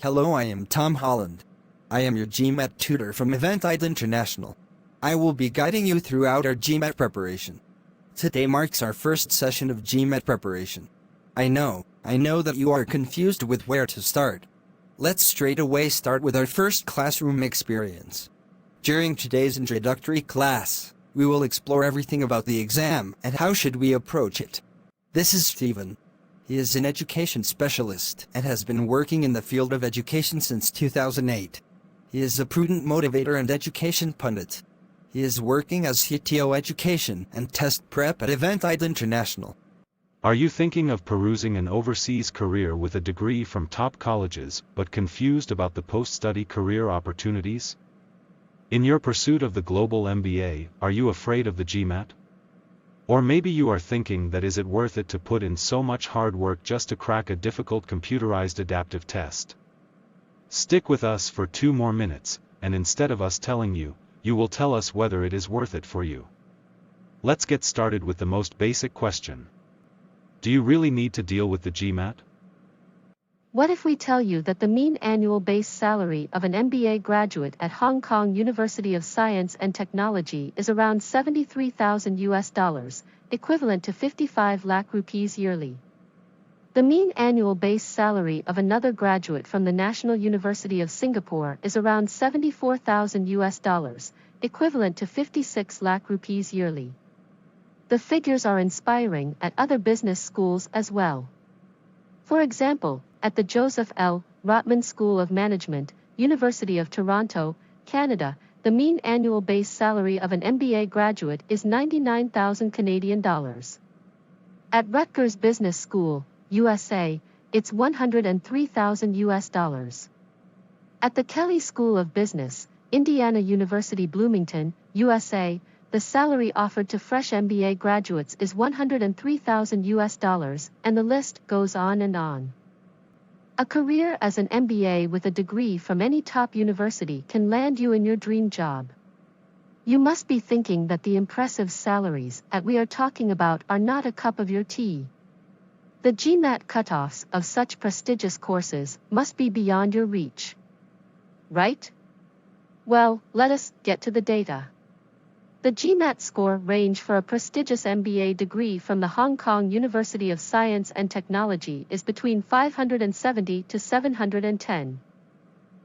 Hello, I am Tom Holland. I am your GMAT tutor from Untitled International. I will be guiding you throughout our GMAT preparation. Today marks our first session of GMAT preparation. I know that you are confused with where to start. Let's straight away start with our first classroom experience. During today's introductory class, we will explore everything about the exam and how should we approach it. This is Stephen. He is an education specialist and has been working in the field of education since 2008. He is a prudent motivator and education pundit. He is working as CTO Education and Test Prep at Untitled International. Are you thinking of perusing an overseas career with a degree from top colleges but confused about the post-study career opportunities? In your pursuit of the global MBA, are you afraid of the GMAT? Or maybe you are thinking that is it worth it to put in so much hard work just to crack a difficult computerized adaptive test? Stick with us for 2 more minutes, and instead of us telling you, you will tell us whether it is worth it for you. Let's get started with the most basic question. Do you really need to deal with the GMAT? What if we tell you that the mean annual base salary of an MBA graduate at Hong Kong University of Science and Technology is around $73,000, equivalent to 55 lakh rupees yearly? The mean annual base salary of another graduate from the National University of Singapore is around $74,000, equivalent to 56 lakh rupees yearly. The figures are inspiring at other business schools as well. For example, at the Joseph L. Rotman School of Management, University of Toronto, Canada, the mean annual base salary of an MBA graduate is 99,000 Canadian dollars. At Rutgers Business School, USA, it's 103,000 US dollars. At the Kelley School of Business, Indiana University Bloomington, USA, the salary offered to fresh MBA graduates is 103,000 US dollars, and the list goes on and on. A career as an MBA with a degree from any top university can land you in your dream job. You must be thinking that the impressive salaries that we are talking about are not a cup of your tea. The GMAT cutoffs of such prestigious courses must be beyond your reach. Right? Well, let us get to the data. The GMAT score range for a prestigious MBA degree from the Hong Kong University of Science and Technology is between 570 to 710.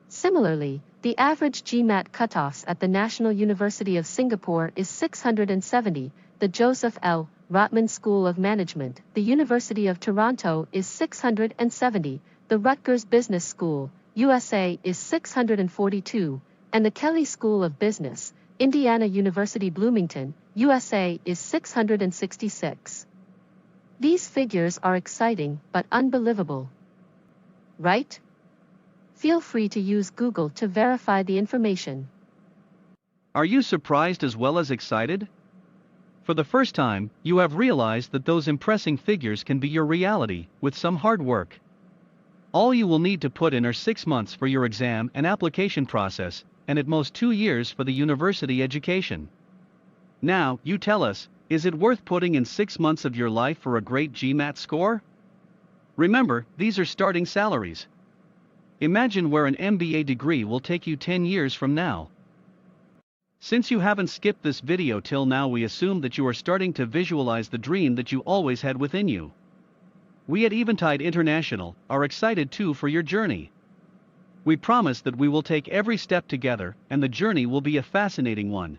Similarly, the average GMAT cutoffs at the National University of Singapore is 670, the Joseph L. Rotman School of Management, the University of Toronto is 670, the Rutgers Business School, USA is 642, and the Kelley School of Business, Indiana University Bloomington, USA is 666. These figures are exciting but unbelievable. Right? Feel free to use Google to verify the information. Are you surprised as well as excited? For the first time, you have realized that those impressive figures can be your reality, with some hard work. All you will need to put in are 6 months for your exam and application process, and at most 2 years for the university education. Now, you tell us, is it worth putting in 6 months of your life for a great GMAT score? Remember, these are starting salaries. Imagine where an MBA degree will take you 10 years from now. Since you haven't skipped this video till now, we assume that you are starting to visualize the dream that you always had within you. We at Eventide International are excited too for your journey. We promise that we will take every step together, and the journey will be a fascinating one.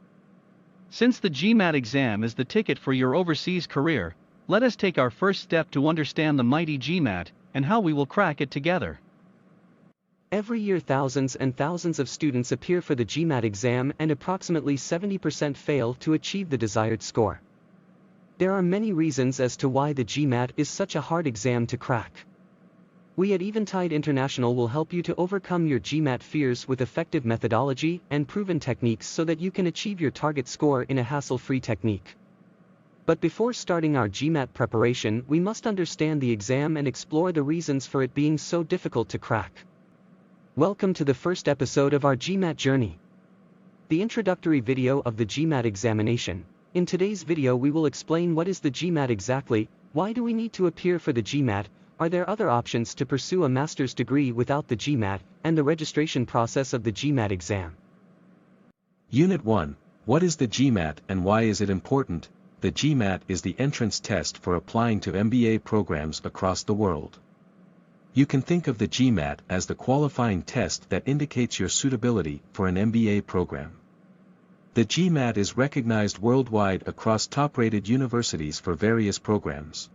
Since the GMAT exam is the ticket for your overseas career, let us take our first step to understand the mighty GMAT and how we will crack it together. Every year thousands and thousands of students appear for the GMAT exam and approximately 70% fail to achieve the desired score. There are many reasons as to why the GMAT is such a hard exam to crack. We at Eventide International will help you to overcome your GMAT fears with effective methodology and proven techniques so that you can achieve your target score in a hassle-free technique. But before starting our GMAT preparation, we must understand the exam and explore the reasons for it being so difficult to crack. Welcome to the first episode of our GMAT journey. The introductory video of the GMAT examination. In today's video we will explain what is the GMAT exactly, why do we need to appear for the GMAT, Are there other options to pursue a master's degree without the GMAT and the registration process of the GMAT exam? Unit 1. What is the GMAT and why is it important? The GMAT is the entrance test for applying to MBA programs across the world. You can think of the GMAT as the qualifying test that indicates your suitability for an MBA program. The GMAT is recognized worldwide across top-rated universities for various programs.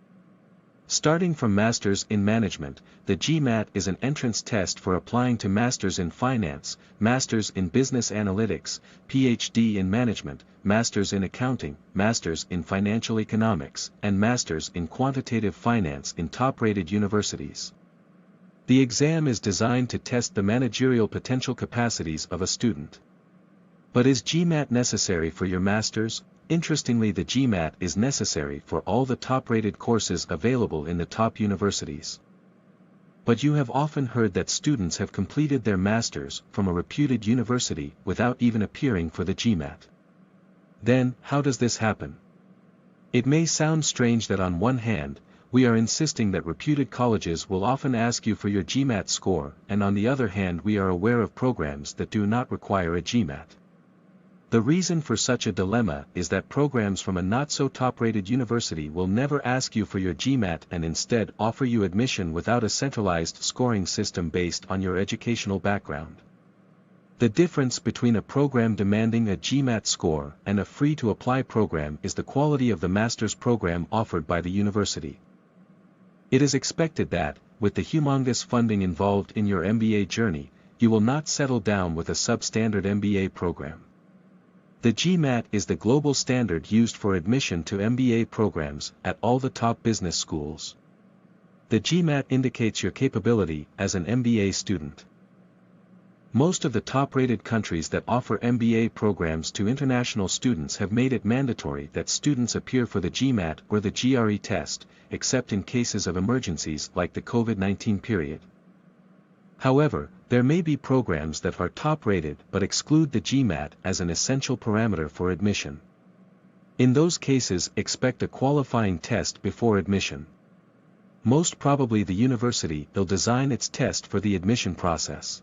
Starting from Masters in Management, the GMAT is an entrance test for applying to Masters in Finance, Masters in Business Analytics, PhD in Management, Masters in Accounting, Masters in Financial Economics, and Masters in Quantitative Finance in top-rated universities. The exam is designed to test the managerial potential capacities of a student. But is GMAT necessary for your Masters? Interestingly, the GMAT is necessary for all the top-rated courses available in the top universities. But you have often heard that students have completed their Masters from a reputed university without even appearing for the GMAT. Then, how does this happen? It may sound strange that on one hand, we are insisting that reputed colleges will often ask you for your GMAT score, and on the other hand we are aware of programs that do not require a GMAT. The reason for such a dilemma is that programs from a not-so-top-rated university will never ask you for your GMAT and instead offer you admission without a centralized scoring system based on your educational background. The difference between a program demanding a GMAT score and a free-to-apply program is the quality of the master's program offered by the university. It is expected that, with the humongous funding involved in your MBA journey, you will not settle down with a substandard MBA program. The GMAT is the global standard used for admission to MBA programs at all the top business schools. The GMAT indicates your capability as an MBA student. Most of the top-rated countries that offer MBA programs to international students have made it mandatory that students appear for the GMAT or the GRE test, except in cases of emergencies like the COVID-19 period. However, there may be programs that are top-rated but exclude the GMAT as an essential parameter for admission. In those cases, expect a qualifying test before admission. Most probably the university will design its test for the admission process.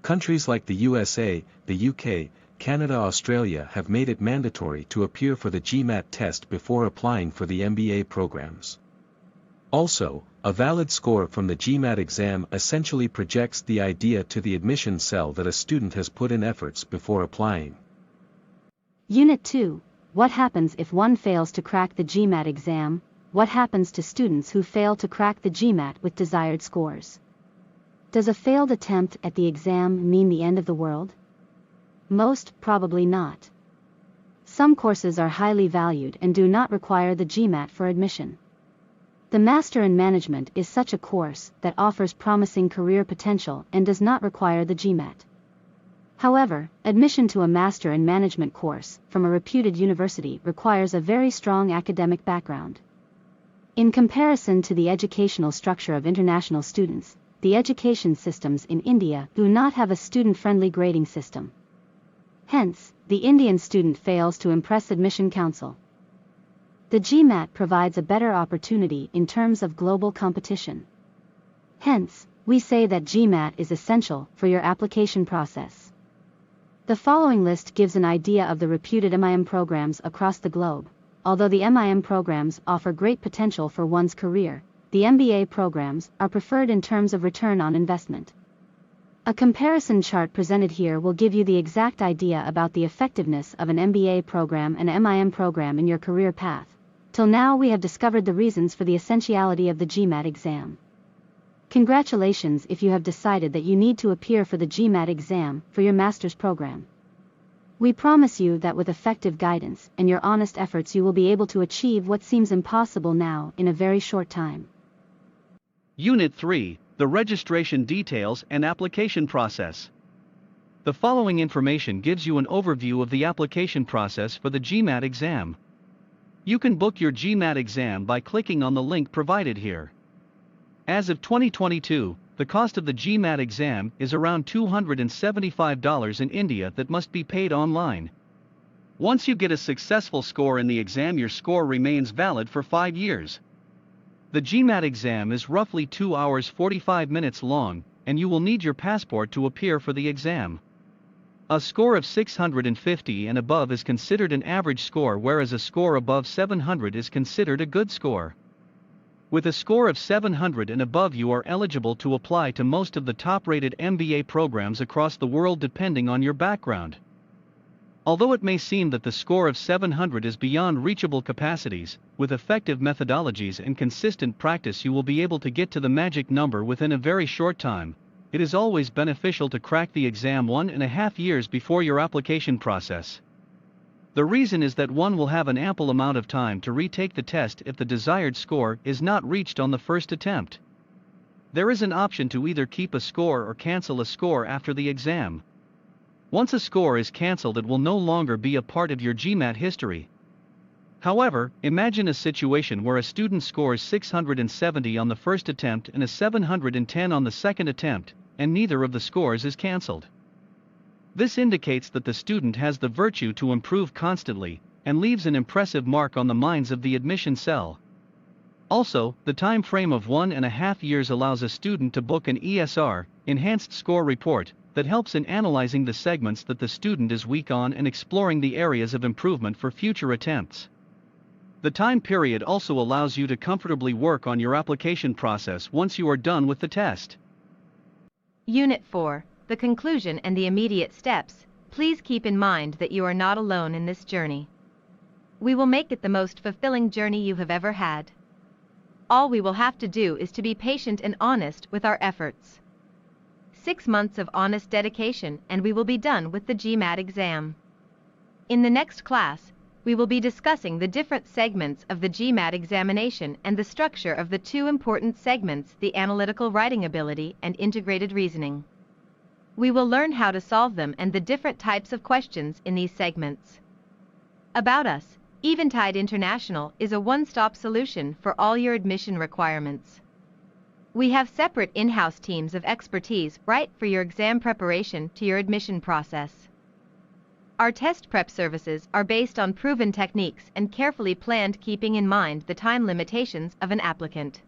Countries like the USA, the UK, Canada, Australia have made it mandatory to appear for the GMAT test before applying for the MBA programs. Also, a valid score from the GMAT exam essentially projects the idea to the admission cell that a student has put in efforts before applying. Unit 2. What happens if one fails to crack the GMAT exam? What happens to students who fail to crack the GMAT with desired scores? Does a failed attempt at the exam mean the end of the world? Most probably not. Some courses are highly valued and do not require the GMAT for admission. The Master in Management is such a course that offers promising career potential and does not require the GMAT. However, admission to a Master in Management course from a reputed university requires a very strong academic background. In comparison to the educational structure of international students, the education systems in India do not have a student-friendly grading system. Hence, the Indian student fails to impress admission council. The GMAT provides a better opportunity in terms of global competition. Hence, we say that GMAT is essential for your application process. The following list gives an idea of the reputed MIM programs across the globe. Although the MIM programs offer great potential for one's career, the MBA programs are preferred in terms of return on investment. A comparison chart presented here will give you the exact idea about the effectiveness of an MBA program and MIM program in your career path. Till now we have discovered the reasons for the essentiality of the GMAT exam. Congratulations if you have decided that you need to appear for the GMAT exam for your master's program. We promise you that with effective guidance and your honest efforts you will be able to achieve what seems impossible now in a very short time. Unit 3, the registration details and application process. The following information gives you an overview of the application process for the GMAT exam. You can book your GMAT exam by clicking on the link provided here. As of 2022, the cost of the GMAT exam is around $275 in India that must be paid online. Once you get a successful score in the exam, your score remains valid for 5 years. The GMAT exam is roughly 2 hours 45 minutes long, and you will need your passport to appear for the exam. A score of 650 and above is considered an average score, whereas a score above 700 is considered a good score. With a score of 700 and above, you are eligible to apply to most of the top-rated MBA programs across the world depending on your background. Although it may seem that the score of 700 is beyond reachable capacities, with effective methodologies and consistent practice you will be able to get to the magic number within a very short time. It is always beneficial to crack the exam 1.5 years before your application process. The reason is that one will have an ample amount of time to retake the test if the desired score is not reached on the first attempt. There is an option to either keep a score or cancel a score after the exam. Once a score is cancelled, it will no longer be a part of your GMAT history. However, imagine a situation where a student scores 670 on the first attempt and a 710 on the second attempt, and neither of the scores is cancelled. This indicates that the student has the virtue to improve constantly, and leaves an impressive mark on the minds of the admission cell. Also, the time frame of 1.5 years allows a student to book an ESR, Enhanced Score Report, that helps in analyzing the segments that the student is weak on and exploring the areas of improvement for future attempts. The time period also allows you to comfortably work on your application process once you are done with the test. Unit 4. The conclusion and the immediate steps. Please keep in mind that you are not alone in this journey. We will make it the most fulfilling journey you have ever had. All we will have to do is to be patient and honest with our efforts. 6 months of honest dedication and we will be done with the GMAT exam. In the next class, we will be discussing the different segments of the GMAT examination and the structure of the two important segments, the analytical writing ability and integrated reasoning. We will learn how to solve them and the different types of questions in these segments. About us, Eventide International is a one-stop solution for all your admission requirements. We have separate in-house teams of expertise right for your exam preparation to your admission process. Our test prep services are based on proven techniques and carefully planned, keeping in mind the time limitations of an applicant.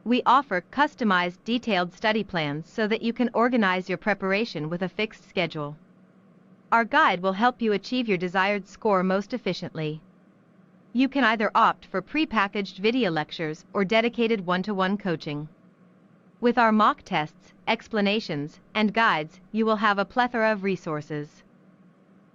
We offer customized, detailed study plans so that you can organize your preparation with a fixed schedule. Our guide will help you achieve your desired score most efficiently. You can either opt for pre-packaged video lectures or dedicated one-to-one coaching. With our mock tests, explanations, and guides, you will have a plethora of resources.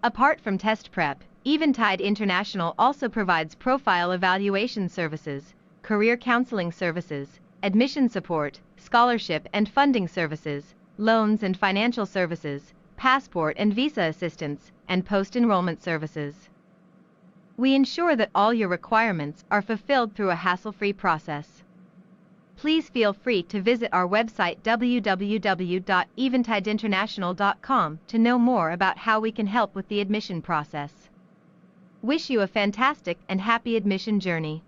Apart from test prep, Eventide International also provides profile evaluation services, career counseling services, admission support, scholarship and funding services, loans and financial services, passport and visa assistance, and post-enrollment services. We ensure that all your requirements are fulfilled through a hassle-free process. Please feel free to visit our website www.eventideinternational.com to know more about how we can help with the admission process. Wish you a fantastic and happy admission journey.